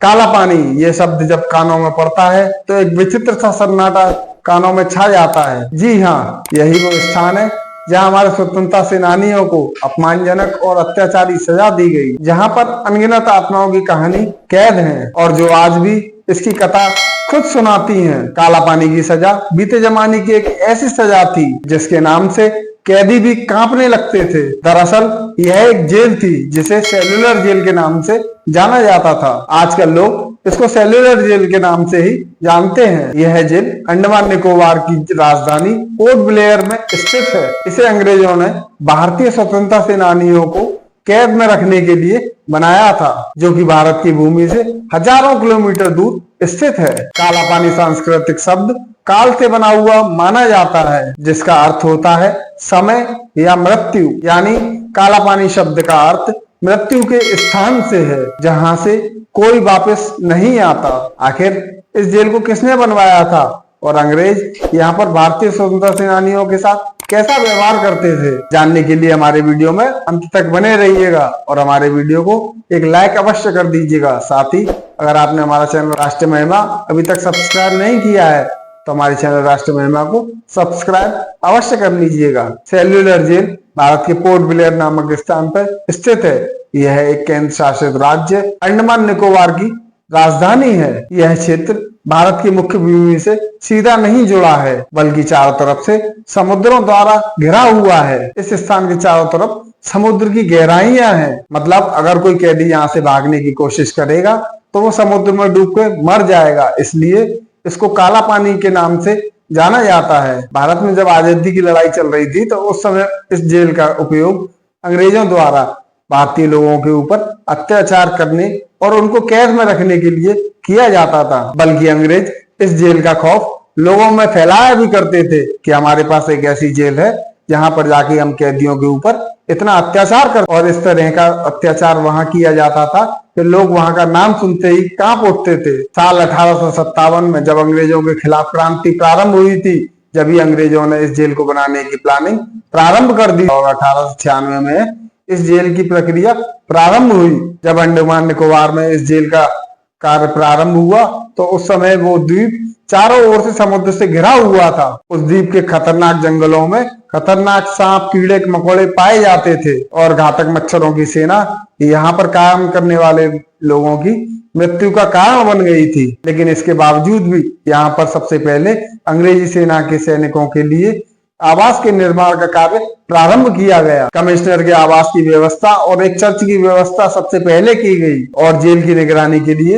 काला पानी ये शब्द जब कानों में पड़ता है तो एक विचित्र सा सन्नाटा कानों में छा जाता है। जी हाँ, यही वो स्थान है जहां हमारे स्वतंत्रता सेनानियों को अपमानजनक और अत्याचारी सजा दी गई, जहां पर अनगिनत आत्माओं की कहानी कैद है और जो आज भी इसकी कथा खुद सुनाती हैं। काला पानी की सजा बीते जमाने की एक ऐसी सजा थी जिसके नाम से कैदी भी कांपने लगते थे। दरअसल यह एक जेल थी जिसे सेल्युलर जेल के नाम से जाना जाता था। आजकल लोग इसको सेल्युलर जेल के नाम से ही जानते हैं। यह जेल अंडमान निकोबार की राजधानी पोर्ट ब्लेयर में स्थित है। इसे अंग्रेजों ने भारतीय स्वतंत्रता सेनानियों को कैद में रखने के लिए बनाया था, जो कि भारत की भूमि से हजारों किलोमीटर दूर स्थित है। काला पानी सांस्कृतिक शब्द काल से बना हुआ माना जाता है, जिसका अर्थ होता है समय या मृत्यु। यानी काला पानी शब्द का अर्थ मृत्यु के स्थान से है, जहां से कोई वापस नहीं आता। आखिर इस जेल को किसने बनवाया था और अंग्रेज यहाँ पर भारतीय स्वतंत्रता सेनानियों के साथ कैसा व्यवहार करते थे, जानने के लिए हमारे वीडियो में अंत तक बने रहिएगा और हमारे वीडियो को एक लाइक अवश्य कर दीजिएगा। साथ ही अगर आपने हमारा चैनल राष्ट्रीय महिमा अभी तक सब्सक्राइब नहीं किया है तो हमारे चैनल राष्ट्रीय महिमा को सब्सक्राइब अवश्य कर लीजिएगा। सेल्युलर जेल भारत के पोर्ट ब्लेयर नामक स्थान पर स्थित है। यह एक केंद्र शासित राज्य अंडमान निकोबार की राजधानी है। यह क्षेत्र भारत की मुख्य भूमि से सीधा नहीं जुड़ा है, बल्कि चारों तरफ से समुद्रों द्वारा घिरा हुआ है। इस स्थान के चारों तरफ समुद्र की गहराइयां हैं। मतलब अगर कोई कैदी यहाँ से भागने की कोशिश करेगा तो वो समुद्र में डूब के मर जाएगा। इसलिए इसको काला पानी के नाम से जाना जाता है। भारत में जब आजादी की लड़ाई चल रही थी तो उस समय इस जेल का उपयोग अंग्रेजों द्वारा भारतीय लोगों के ऊपर अत्याचार करने और उनको कैद में रखने के लिए किया जाता था। बल्कि अंग्रेज इस जेल का खौफ लोगों में फैलाया भी करते थे कि हमारे पास एक ऐसी जेल है जहां पर जाके हम कैदियों के ऊपर इतना अत्याचार कर, और इस तरह का अत्याचार वहां किया जाता था कि लोग वहां का नाम सुनते ही कांप उठते थे। साल 1857 में जब अंग्रेजों के खिलाफ क्रांति प्रारंभ हुई थी, जब ही अंग्रेजों ने इस जेल को बनाने की प्लानिंग प्रारंभ कर दी और 1896 में इस जेल की प्रक्रिया प्रारंभ हुई। जब अंडमान निकोबार में इस जेल का कार्य प्रारंभ हुआ तो उस समय वो द्वीप चारों ओर से समुद्र से घिरा हुआ था। उस द्वीप के खतरनाक जंगलों में खतरनाक सांप, कीड़े मकोड़े पाए जाते थे और घातक मच्छरों की सेना यहाँ पर काम करने वाले लोगों की मृत्यु का कारण बन गई थी। लेकिन इसके बावजूद भी यहाँ पर सबसे पहले अंग्रेजी सेना के सैनिकों के लिए आवास के निर्माण का कार्य प्रारंभ किया गया। कमिश्नर के आवास की व्यवस्था और एक चर्च की व्यवस्था सबसे पहले की गई और जेल की निगरानी के लिए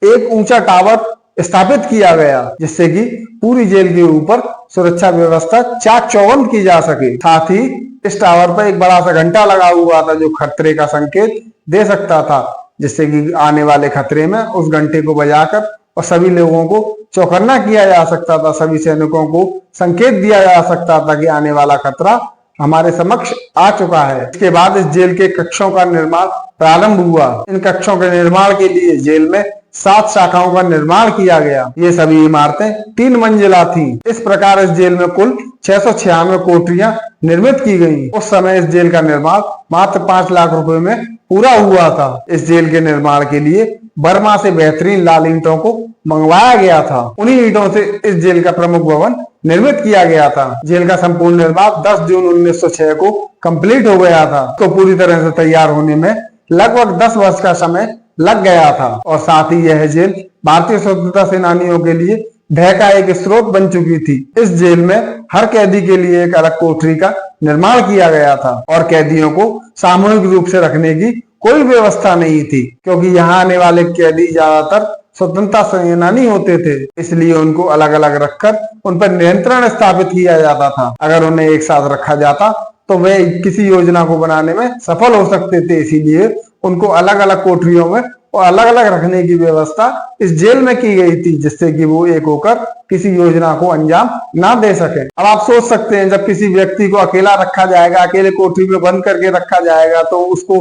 एक ऊंचा टावर स्थापित किया गया, जिससे कि पूरी जेल के ऊपर सुरक्षा व्यवस्था चाक चौबंद की जा सके। साथ ही इस टावर पर एक बड़ा सा घंटा लगा हुआ था जो खतरे का संकेत दे सकता था, जिससे कि आने वाले खतरे में उस घंटे को बजाकर और सभी लोगों को चौकन्ना किया जा सकता था। सभी सैनिकों को संकेत दिया जा सकता था कि आने वाला खतरा हमारे समक्ष आ चुका है। इसके बाद इस जेल के कक्षों का निर्माण प्रारंभ हुआ। इन कक्षों के निर्माण के लिए जेल में 7 शाखाओं का निर्माण किया गया। ये सभी इमारतें 3 मंजिला थीं। इस प्रकार इस जेल में कुल 696 कोठरियां निर्मित की गई। उस समय इस जेल का निर्माण मात्र 5 लाख रुपए में पूरा हुआ था। इस जेल के निर्माण के लिए बर्मा से बेहतरीन लाल ईंटों को मंगवाया गया था। उन्हीं ईंटों से इस जेल का प्रमुख भवन निर्मित किया गया था। जेल का संपूर्ण निर्माण 10 जून 1906 को कंप्लीट हो गया था। तो पूरी तरह से तैयार होने में लगभग 10 वर्ष का समय लग गया था और साथ ही यह जेल भारतीय स्वतंत्रता सेनानियों के लिए भय का एक स्रोत बन चुकी थी। इस जेल में हर कैदी के लिए एक अलग कोठरी का निर्माण किया गया था और कैदियों को सामूहिक रूप से रखने की कोई व्यवस्था नहीं थी, क्योंकि यहाँ आने वाले कैदी ज्यादातर स्वतंत्रता सेनानी होते थे। इसलिए उनको अलग अलग रखकर उन पर नियंत्रण स्थापित किया जाता था। अगर उन्हें एक साथ रखा जाता तो वे किसी योजना को बनाने में सफल हो सकते थे। इसीलिए उनको अलग अलग कोठरियों में और अलग अलग रखने की व्यवस्था इस जेल में की गई थी, जिससे कि वो एक होकर किसी योजना को अंजाम ना दे सके। अब आप सोच सकते हैं, जब किसी व्यक्ति को अकेला रखा जाएगा, अकेले कोठरी में बंद करके रखा जाएगा, तो उसको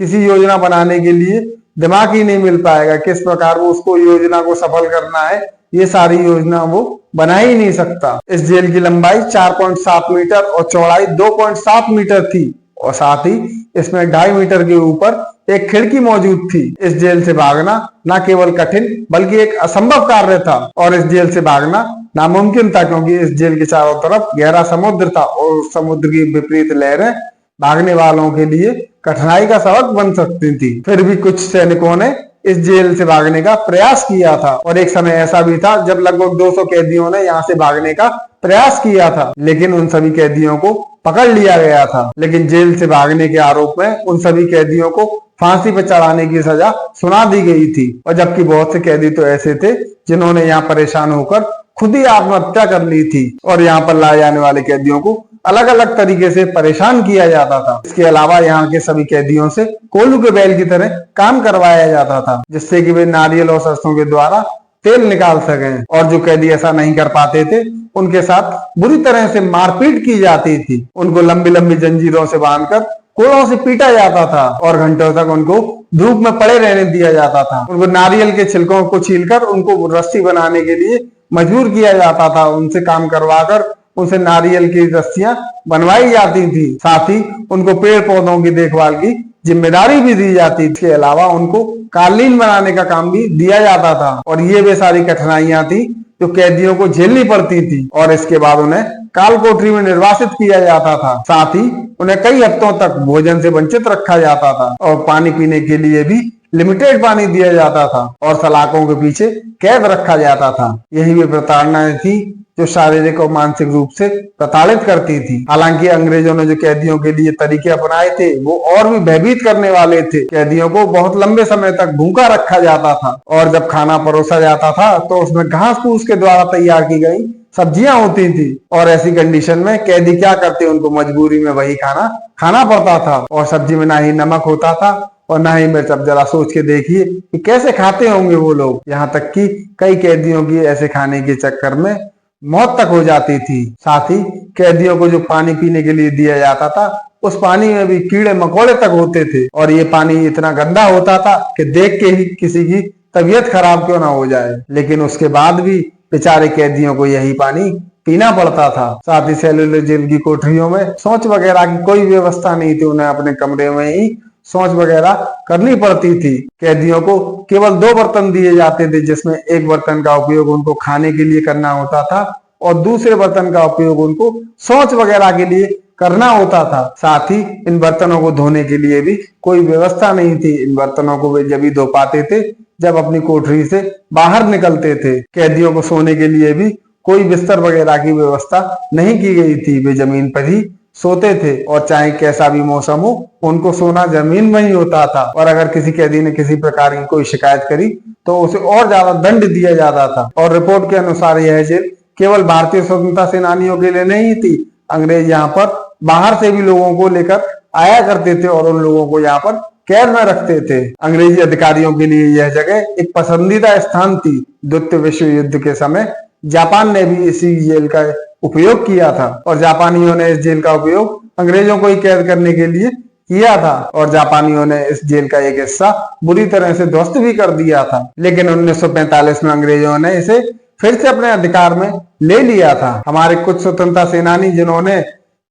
किसी योजना बनाने के लिए दिमाग ही नहीं मिल पाएगा। किस प्रकार वो उसको योजना को सफल करना है, ये सारी योजना वो बना ही नहीं सकता। इस जेल की लंबाई 4.7 मीटर और चौड़ाई 2.7 मीटर थी और साथ ही इसमें 2.5 मीटर के ऊपर एक खिड़की मौजूद थी। इस जेल से भागना न केवल कठिन बल्कि एक असंभव कार्य था और इस जेल से भागना नामुमकिन था, क्योंकि इस जेल के चारों तरफ गहरा समुद्र था और समुद्र की विपरीत लहरें भागने वालों के लिए कठिनाई का सबक बन सकती थी। फिर भी कुछ सैनिकों ने इस जेल से भागने का प्रयास किया था और एक समय ऐसा भी था जब लगभग 200 कैदियों ने यहाँ से भागने का प्रयास किया था, लेकिन उन सभी कैदियों को पकड़ लिया गया था। लेकिन जेल से भागने के आरोप में उन सभी कैदियों को फांसी पर चढ़ाने की सजा सुना दी गई थी, और जबकि बहुत से कैदी तो ऐसे थे जिन्होंने यहाँ परेशान होकर खुद ही आत्महत्या कर ली थी। और यहाँ पर लाए जाने वाले कैदियों को अलग अलग तरीके से परेशान किया जाता था। इसके अलावा यहाँ के सभी कैदियों से कोल्हू के बैल की तरह काम करवाया जाता था, जिससे कि वे नारियल और सरसों के द्वारा तेल निकाल सकें। और जो कैदी ऐसा नहीं कर पाते थे उनके साथ बुरी तरह से मारपीट की जाती थी। उनको लंबी लंबी जंजीरों से बांधकर कोड़ों से पीटा जाता था और घंटों तक उनको धूप में पड़े रहने दिया जाता था। उनको नारियल के छिलकों को छीलकर उनको रस्सी बनाने के लिए मजबूर किया जाता था। उनसे काम करवाकर उनसे नारियल की रस्सियां बनवाई जाती थी। साथ ही उनको पेड़ पौधों की देखभाल की जिम्मेदारी भी दी जाती थी। इसके अलावा उनको कालीन बनाने का काम भी दिया जाता था। और ये वे सारी कठिनाइयां थी जो कैदियों को झेलनी पड़ती थी। और इसके बाद उन्हें काल कोठरी में निर्वासित किया जाता था। साथ ही उन्हें कई हफ्तों तक भोजन से वंचित रखा जाता था और पानी पीने के लिए भी लिमिटेड पानी दिया जाता था और सलाखों के पीछे कैद रखा जाता था। यही वे प्रताड़नाएं थी जो शारीरिक और मानसिक रूप से प्रताड़ित करती थी। हालांकि अंग्रेजों ने जो कैदियों के लिए तरीके अपनाए थे वो और भी भयभीत करने वाले थे। कैदियों को बहुत लंबे समय तक भूखा रखा जाता था और जब खाना परोसा जाता था तो उसमें घास फूस के द्वारा तैयार की गई सब्जियां होती थी। और ऐसी कंडीशन में कैदी क्या करते, उनको मजबूरी में वही खाना खाना पड़ता था और सब्जी में ना ही नमक होता था और ना ही मिर्च। अब जरा सोच के देखिए कि कैसे खाते होंगे वो लोग। यहाँ तक कि कई कैदियों की ऐसे खाने के चक्कर में मौत तक हो जाती थी। साथ ही कैदियों को जो पानी पीने के लिए दिया जाता था उस पानी में भी कीड़े मकोड़े तक होते थे और ये पानी इतना गंदा होता था कि देख के ही किसी की तबीयत खराब क्यों ना हो जाए। लेकिन उसके बाद भी बेचारे कैदियों को यही पानी पीना पड़ता था। साथ ही सेलुलर जेल की कोठरियों में शौच वगैरह की कोई व्यवस्था नहीं थी। उन्हें अपने कमरे में ही शौच वगैरह करनी पड़ती थी। कैदियों को केवल 2 बर्तन दिए जाते थे, जिसमें एक बर्तन का उपयोग उनको खाने के लिए करना होता था और दूसरे बर्तन का उपयोग उनको शौच वगैरह के लिए करना होता था। साथ ही इन बर्तनों को धोने के लिए भी कोई व्यवस्था नहीं थी। इन बर्तनों को वे जब ही धो पाते थे जब अपनी कोठरी से बाहर निकलते थे। कैदियों को सोने के लिए भी कोई बिस्तर वगैरह की व्यवस्था नहीं की गई थी। वे जमीन पर ही सोते थे और चाहे कैसा भी मौसम हो उनको सोना जमीन में ही होता था। और अगर किसी कैदी ने किसी प्रकार की कोई शिकायत करी तो उसे और ज्यादा दंड दिया जाता था। और रिपोर्ट के अनुसार यह जेल केवल भारतीय स्वतंत्रता सेनानियों के लिए नहीं थी। अंग्रेज यहाँ पर बाहर से भी लोगों को लेकर आया करते थे और उन लोगों को यहाँ पर कैद में रखते थे। अंग्रेजी अधिकारियों के लिए यह जगह एक पसंदीदा स्थान थी। द्वितीय विश्व युद्ध के समय जापान ने भी इसी जेल का उपयोग किया था और जापानियों ने इस जेल का उपयोग अंग्रेजों को ही कैद करने के लिए किया था और जापानियों ने इस जेल का एक हिस्सा बुरी तरह से ध्वस्त भी कर दिया था। लेकिन 1945 में अंग्रेजों ने इसे फिर से अपने अधिकार में ले लिया था। हमारे कुछ स्वतंत्रता सेनानी जिन्होंने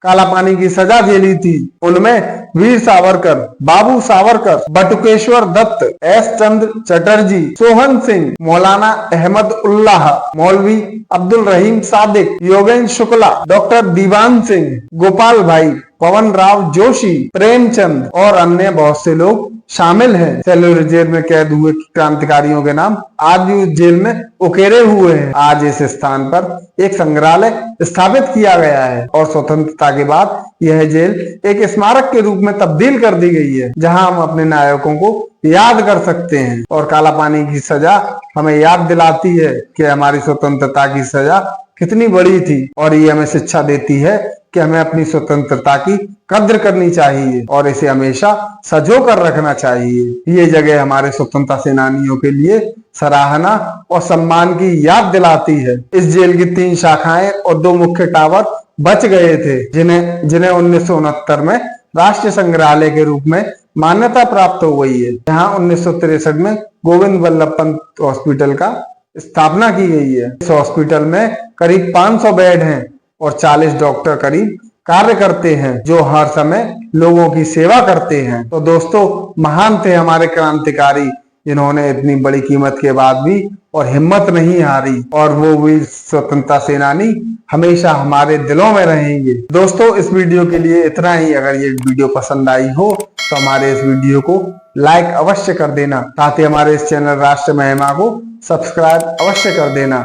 काला पानी की सजा झेली थी उनमें वीर सावरकर, बाबू सावरकर, बटुकेश्वर दत्त, एस चंद्र चटर्जी, सोहन सिंह, मौलाना अहमद उल्लाह, मौलवी अब्दुल रहीम सादिक, योगेंद्र शुक्ला, डॉक्टर दीवान सिंह, गोपाल भाई, पवन राव जोशी, प्रेमचंद और अन्य बहुत से लोग शामिल हैं। सेलुलर जेल में कैद हुए क्रांतिकारियों के नाम आज भी उस जेल में उकेरे हुए हैं। आज इस स्थान पर एक संग्रहालय स्थापित किया गया है और स्वतंत्रता के बाद यह जेल एक स्मारक के रूप में तब्दील कर दी गई है, जहां हम अपने नायकों को याद कर सकते हैं। और काला पानी की सजा हमें याद दिलाती है कि हमारी स्वतंत्रता की सजा कितनी बड़ी थी और ये हमें शिक्षा देती है कि हमें अपनी स्वतंत्रता की कद्र करनी चाहिए और इसे हमेशा सजो कर रखना चाहिए। ये जगह हमारे स्वतंत्रता सेनानियों के लिए सराहना और सम्मान की याद दिलाती है। इस जेल की 3 शाखाएं और 2 मुख्य टावर बच गए थे, जिन्हें 1969 में राष्ट्रीय संग्रहालय के रूप में मान्यता प्राप्त हो गई है। यहाँ 1963 में गोविंद वल्लभ पंत हॉस्पिटल का स्थापना की गई है। इस हॉस्पिटल में करीब 500 बेड हैं और 40 डॉक्टर करीब कार्य करते हैं, जो हर समय लोगों की सेवा करते हैं। तो दोस्तों, महान थे हमारे क्रांतिकारी, जिन्होंने इतनी बड़ी कीमत के बाद भी और हिम्मत नहीं हारी, और वो भी स्वतंत्रता सेनानी हमेशा हमारे दिलों में रहेंगे। दोस्तों, इस वीडियो के लिए इतना ही। अगर ये वीडियो पसंद आई हो तो हमारे इस वीडियो को लाइक अवश्य कर देना, साथ ही हमारे इस चैनल राष्ट्र महिमा को सब्सक्राइब अवश्य कर देना।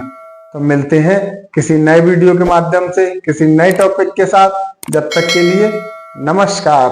तो मिलते हैं किसी नए वीडियो के माध्यम से, किसी नए टॉपिक के साथ। जब तक के लिए नमस्कार।